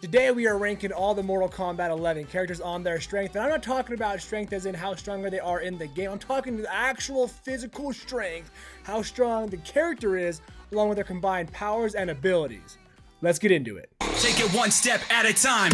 Today we are ranking all the Mortal Kombat 11 characters on their strength, and I'm not talking about strength as in how strong they are in the game. I'm talking the actual physical strength, how strong the character is, along with their combined powers and abilities. Let's get into it. Take it one step at a time.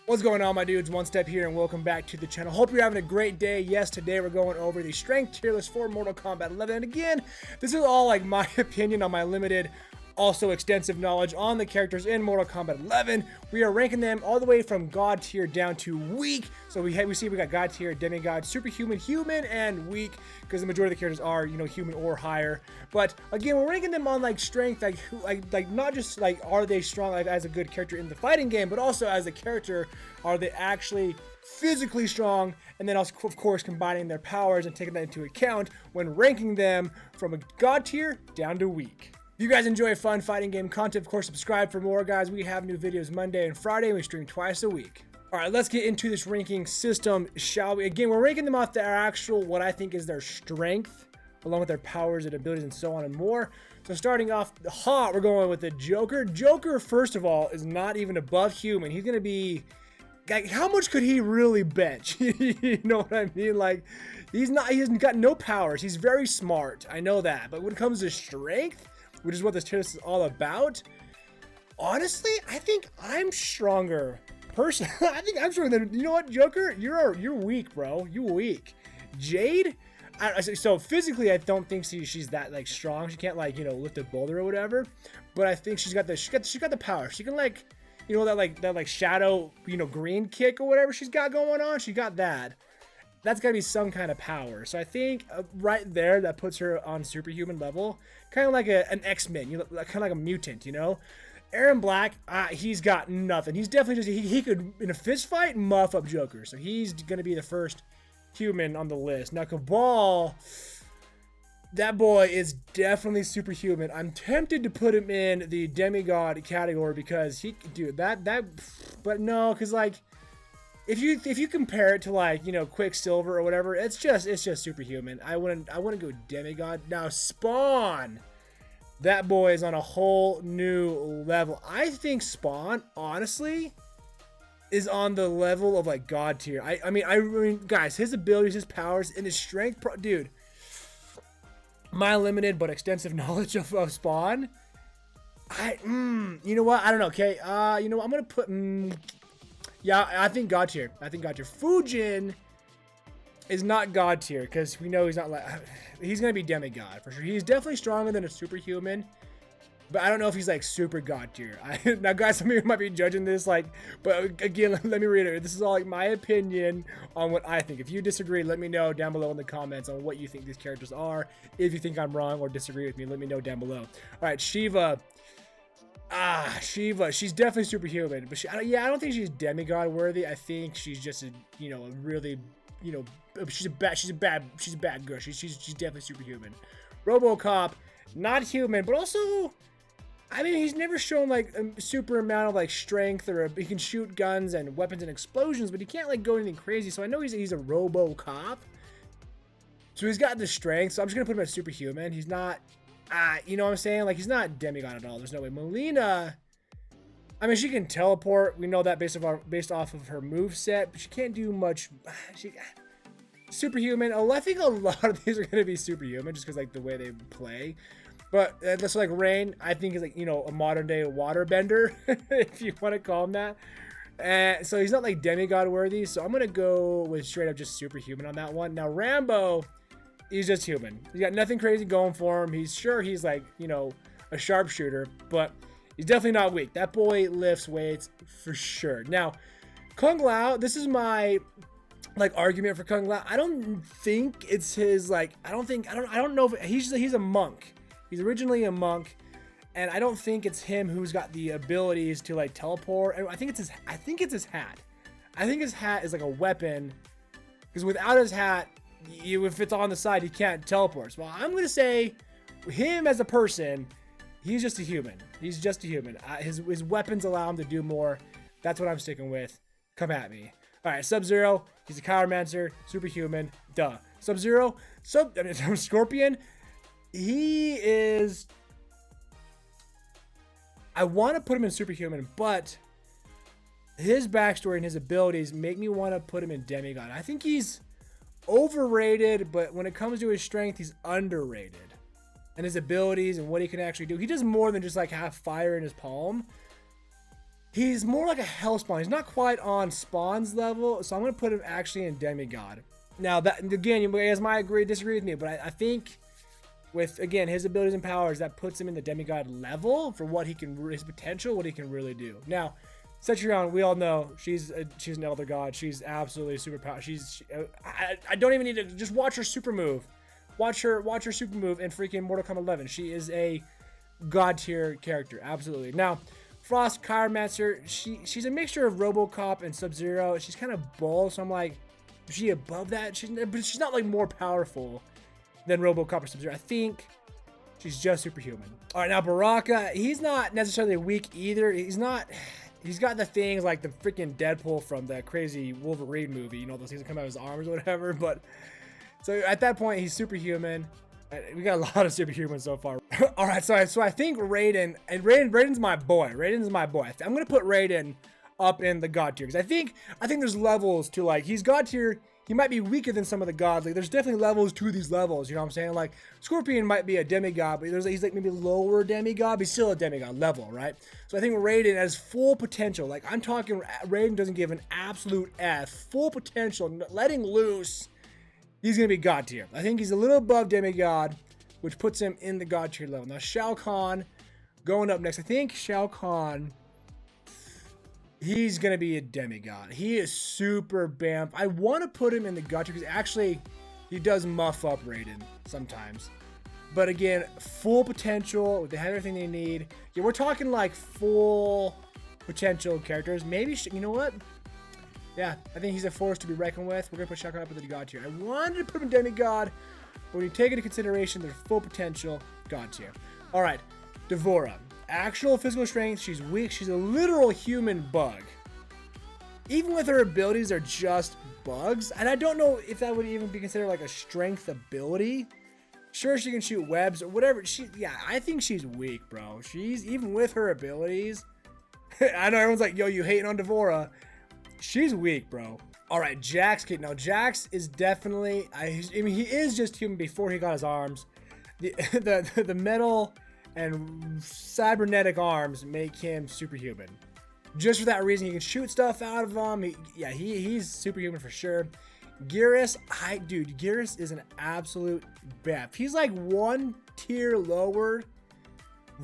What's going on, my dudes? One Step here, and welcome back to the channel. Hope you're having a great day. Yes, today we're going over the strength tier list for Mortal Kombat 11, and again, this is all like my opinion on my limited, also extensive knowledge on the characters in Mortal Kombat 11. We are ranking them all the way from God tier down to weak. So we got God tier, demigod, superhuman, human, and weak, because the majority of the characters are, you know, human or higher. But again, we're ranking them on like strength, like not just like are they strong like as a good character in the fighting game, but also as a character, are they actually physically strong, and then also of course combining their powers and taking that into account when ranking them from a God tier down to weak. If you guys enjoy fun fighting game content, of course, subscribe for more, guys. We have new videos Monday and Friday, and we stream twice a week. All right, let's get into this ranking system, shall we? Again, we're ranking them off their actual, what I think is their strength, along with their powers and abilities and so on and more. So starting off hot, we're going with the Joker. Joker, first of all, is not even above human. He's going to be... like, how much could he really bench? You know what I mean? Like, he hasn't got no powers. He's very smart. I know that. But when it comes to strength, which is what this tier list is all about, honestly, I think I'm stronger. Personally, I think I'm stronger than, you know what, Joker? You're weak, bro. You weak. Jade? So physically, I don't think she's that like strong. She can't like, you know, lift a boulder or whatever. But I think she's got the power. She can like, you know, that like shadow, you know, green kick or whatever she's got going on. She got that. That's got to be some kind of power. So I think right there, that puts her on superhuman level. Kind of like an X-Men, you know, kind of like a mutant, you know? Aaron Black, he's got nothing. He's definitely just, he could, in a fist fight, muff up Joker. So he's going to be the first human on the list. Now, Cabal, that boy is definitely superhuman. I'm tempted to put him in the demigod category because he, dude, but no, because like, if you compare it to like, you know, Quicksilver or whatever, it's just superhuman. I wouldn't go demigod. Now Spawn, that boy is on a whole new level. I think Spawn, honestly, is on the level of like God tier. I mean, guys, his abilities, his powers, and his strength, dude. My limited but extensive knowledge of Spawn, you know what? I don't know. Okay, you know what? I'm gonna put. Yeah, I think God tier. Fujin is not God tier because we know he's not like, he's gonna be demigod for sure. He's definitely stronger than a superhuman, but I don't know if he's like super God tier. Now, guys, some of you might be judging this like, but again, let me reiterate. This is all like my opinion on what I think. If you disagree, let me know down below in the comments on what you think these characters are. If you think I'm wrong or disagree with me, let me know down below. All right, Shiva. Shiva, she's definitely superhuman, but I don't think she's demigod worthy. I think she's just a, you know, a really, you know, she's a bad girl. She's definitely superhuman. RoboCop, not human, but also, I mean, he's never shown like a super amount of like strength, or he can shoot guns and weapons and explosions, but he can't like go anything crazy. So I know he's a RoboCop. So he's got the strength. So I'm just gonna put him as superhuman. He's not. You know what I'm saying? Like, he's not demigod at all. There's no way. Melina, I mean, she can teleport. We know that based off of her moveset, but she can't do much. Superhuman. Oh, I think a lot of these are going to be superhuman just because, like, the way they play. But that's like Rain, I think, is like, you know, a modern day waterbender, if you want to call him that. So he's not like demigod worthy. So I'm going to go with straight up just superhuman on that one. Now, Rambo, he's just human. He's got nothing crazy going for him. He's like, you know, a sharpshooter, but he's definitely not weak. That boy lifts weights for sure. Now, Kung Lao, this is my like argument for Kung Lao. I don't think it's his like, I don't know if he's a monk. He's originally a monk, and I don't think it's him who's got the abilities to like teleport. And I think it's his hat. I think his hat is like a weapon, because without his hat, if it's on the side, he can't teleport. Well, I'm gonna say him as a person, he's just a human. He's just a human. His weapons allow him to do more. That's what I'm sticking with. Come at me. All right, Sub-Zero, he's a Chiromancer, superhuman. Duh. Sub-Zero, Scorpion, he is I want to put him in superhuman, but his backstory and his abilities make me want to put him in demigod. I think he's overrated, but when it comes to his strength, he's underrated. And his abilities and what he can actually do. He does more than just like have fire in his palm. He's more like a hell spawn. He's not quite on Spawn's level, so I'm going to put him actually in demigod. Now, that again, you guys might disagree with me, but I think with, again, his abilities and powers, that puts him in the demigod level for what he can, his potential, what he can really do. Now, Cetrion, we all know she's an elder god. She's absolutely super powerful. I don't even need to just watch her super move. Watch her super move in freaking Mortal Kombat 11. She is a god tier character, absolutely. Now, Frost Chiromancer, she's a mixture of RoboCop and Sub-Zero. She's kind of bald, so I'm like, is she above that? But she's not like more powerful than RoboCop or Sub-Zero. I think she's just superhuman. All right, now Baraka, he's not necessarily weak either. He's got the things like the freaking Deadpool from the crazy Wolverine movie, you know, those things that come out of his arms or whatever, but so at that point, he's superhuman. We got a lot of superhumans so far. All right, so I think Raiden, and Raiden's my boy. Raiden's my boy. I'm gonna put Raiden up in the god tier because I think there's levels to, like, he's god tier. He might be weaker than some of the gods. Like, there's definitely levels to these levels. You know what I'm saying? Like, Scorpion might be a demigod, but he's like maybe lower demigod, but he's still a demigod level, right? So I think Raiden has full potential. Like, I'm talking, Raiden doesn't give an absolute F. Full potential, letting loose. He's going to be god tier. I think he's a little above demigod, which puts him in the god tier level. Now, Shao Kahn going up next. I think Shao Kahn, he's going to be a demigod. He is super bamf. I want to put him in the god tier because actually he does muff up Raiden sometimes. But again, full potential. They have everything they need. Yeah, we're talking like full potential characters. Maybe, you know what? Yeah, I think he's a force to be reckoned with. We're going to put Shao Kahn up in the god tier. I wanted to put him in demigod, but when you take into consideration their full potential, god tier. All right, D'Vorah. Actual physical strength, she's weak. She's a literal human bug. Even with her abilities, they're just bugs. And I don't know if that would even be considered like a strength ability. Sure, she can shoot webs or whatever. Yeah, I think she's weak, bro. She's, even with her abilities. I know everyone's like, yo, you hating on D'Vorah. She's weak, bro. All right, Jax kid. Now, Jax is definitely, I mean, he is just human before he got his arms. The metal and cybernetic arms make him superhuman. Just for that reason, he can shoot stuff out of him. He's superhuman for sure. Geras, dude, Geras is an absolute bap. He's like one tier lower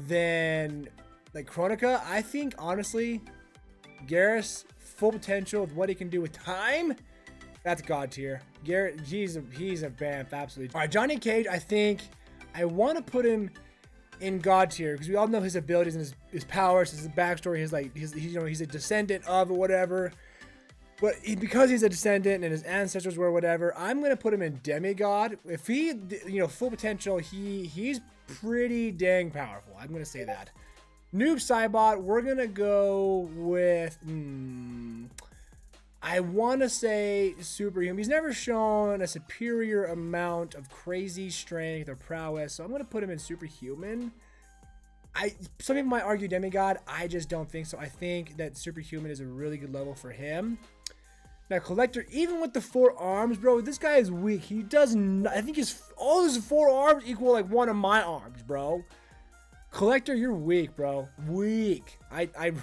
than like Kronika. I think, honestly, Geras, full potential of what he can do with time, that's god tier. Garrett, he's a bamf, absolutely. All right, Johnny Cage, I think I want to put him in god tier because we all know his abilities and his powers, his backstory, he's a descendant of or whatever. But because he's a descendant and his ancestors were whatever, I'm gonna put him in demigod. If he, full potential, he's pretty dang powerful. I'm gonna say that. Noob Saibot, we're gonna go with, I want to say superhuman. He's never shown a superior amount of crazy strength or prowess, so I'm gonna put him in superhuman. Some people might argue demigod. I just don't think so. I think that superhuman is a really good level for him. Now, Collector, even with the 4 arms, bro, this guy is weak. He does not, I think all his 4 arms equal like one of my arms, bro. Collector, you're weak, bro. Weak. I'm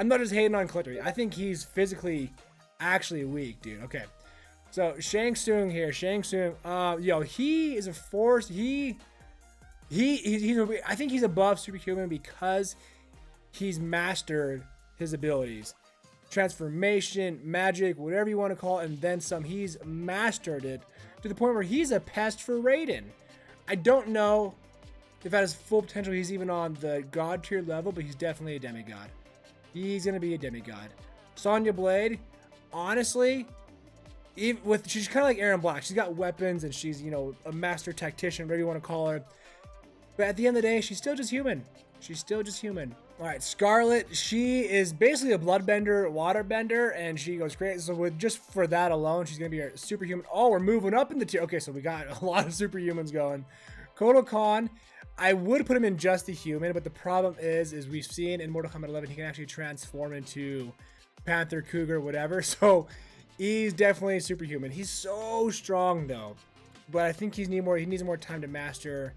not just hating on Collector. I think he's physically actually weak, dude. Okay. So, Shang Tsung here. Shang Tsung. He is a force. I think he's above superhuman because he's mastered his abilities. Transformation, magic, whatever you want to call it, and then some. He's mastered it to the point where he's a pest for Raiden. I don't know if at his full potential he's even on the god tier level, but he's definitely a demigod. He's gonna be a demigod. Sonya Blade, honestly, she's kind of like Aaron Black. She's got weapons and she's, a master tactician, whatever you want to call her. But at the end of the day, she's still just human. She's still just human. All right, Scarlet, she is basically a bloodbender, waterbender, and she goes crazy. So just for that alone, she's gonna be a superhuman. Oh, we're moving up in the tier. Okay, so we got a lot of superhumans going. Kotal Khan, I would put him in just the human, but the problem is we've seen in Mortal Kombat 11 he can actually transform into Panther, Cougar, whatever. So he's definitely superhuman. He's so strong though, but I think he needs more time to master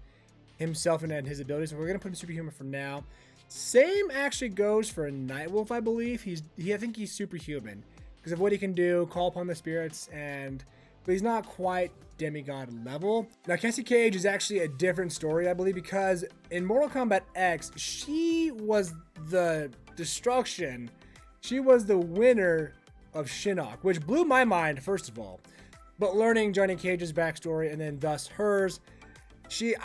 himself and his abilities. So we're gonna put him superhuman for now. Same actually goes for Nightwolf, I believe. I think he's superhuman because of what he can do, call upon the spirits, but he's not quite demigod level. Now, Cassie Cage is actually a different story, I believe, because in Mortal Kombat X, she was the destruction. She was the winner of Shinnok, which blew my mind, first of all. But learning Johnny Cage's backstory and then thus hers,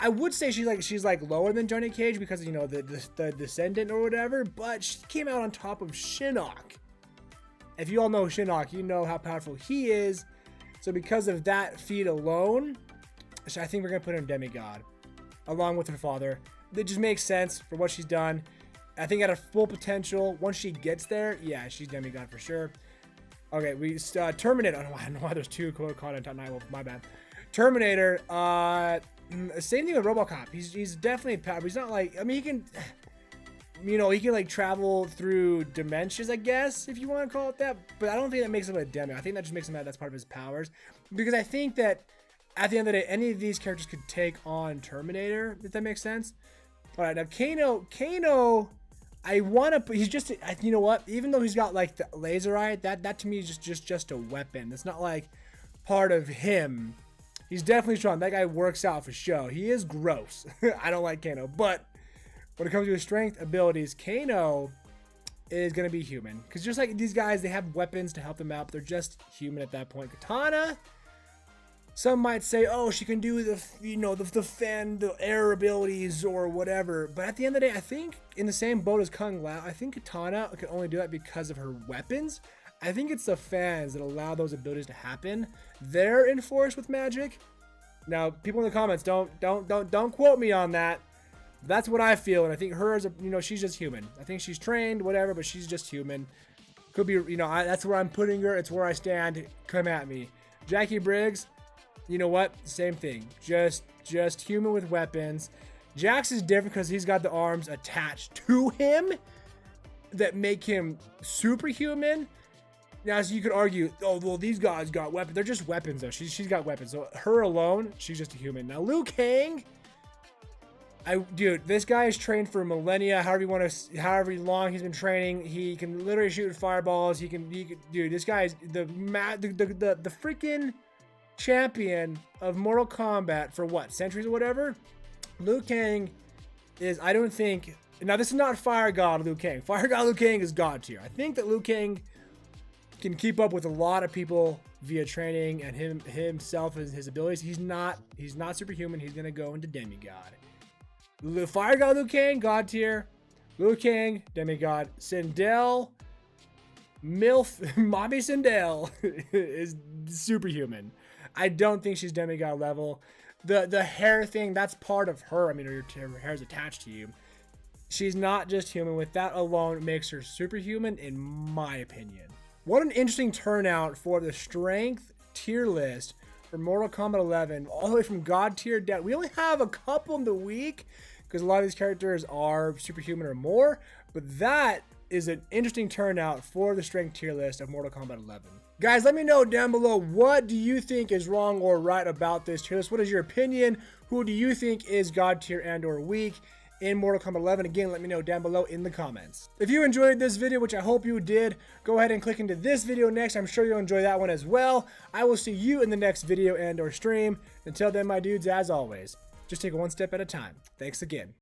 I would say she's like lower than Johnny Cage because, you know, the descendant or whatever, but she came out on top of Shinnok. If you all know Shinnok, you know how powerful he is. So because of that feat alone, I think we're going to put her in demigod along with her father. It just makes sense for what she's done. I think at her full potential, once she gets there, yeah, she's demigod for sure. Okay, we Terminator. I don't know why there's two caught on top Nightwolf. My bad. Terminator. Same thing with RoboCop. He's definitely powerful. He's not like, I mean, he can, you know, he can like travel through dimensions, I guess, if you want to call it that. But I don't think that makes him a demi. I think that just makes him that's part of his powers. Because I think that at the end of the day, any of these characters could take on Terminator, if that makes sense. All right, now Kano, I want to, he's just, you know what? Even though he's got like the laser eye, that to me is just a weapon. It's not like part of him. He's definitely strong. That guy works out for show. He is gross. I don't like Kano, but when it comes to his strength abilities, Kano is going to be human. Because just like these guys, they have weapons to help them out, but they're just human at that point. Katana, some might say, oh, she can do the air abilities or whatever. But at the end of the day, I think in the same boat as Kung Lao, I think Katana can only do that because of her weapons. I think it's the fans that allow those abilities to happen. They're enforced with magic. Now, people in the comments, don't quote me on that. That's what I feel, and I think her as a, you know, she's just human. I think she's trained, whatever, but she's just human. Could be, you know, that's where I'm putting her. It's where I stand. Come at me. Jackie Briggs, you know what? Same thing. Just human with weapons. Jax is different because he's got the arms attached to him that make him superhuman. Now, so you could argue, oh, well, these guys got weapons. They're just weapons, though. She's got weapons. So her alone, she's just a human. Now, Liu Kang, dude, this guy is trained for millennia. However long he's been training, he can literally shoot fireballs. Dude, this guy is the freaking champion of Mortal Kombat for what, centuries or whatever. Liu Kang is, I don't think. Now, this is not Fire God Liu Kang. Fire God Liu Kang is God tier. I think that Liu Kang can keep up with a lot of people via training and himself and his abilities. He's not superhuman. He's gonna go into demigod. The Fire God Liu Kang, God tier. Liu Kang, demigod. Sindel, MILF, Mommy Sindel is superhuman. I don't think she's demigod level. The hair thing, that's part of her. I mean, her hair's attached to you. She's not just human. With that alone, makes her superhuman, in my opinion. What an interesting turnout for the strength tier list for Mortal Kombat 11, all the way from God tier down. We only have a couple in the week because a lot of these characters are superhuman or more, but that is an interesting turnout for the strength tier list of Mortal Kombat 11. Guys, let me know down below, what do you think is wrong or right about this tier list? What is your opinion? Who do you think is God tier and or weak in Mortal Kombat 11? Again, let me know down below in the comments. If you enjoyed this video, which I hope you did, go ahead and click into this video next. I'm sure you'll enjoy that one as well. I will see you in the next video and or stream. Until then, my dudes, as always, just take it one step at a time. Thanks again.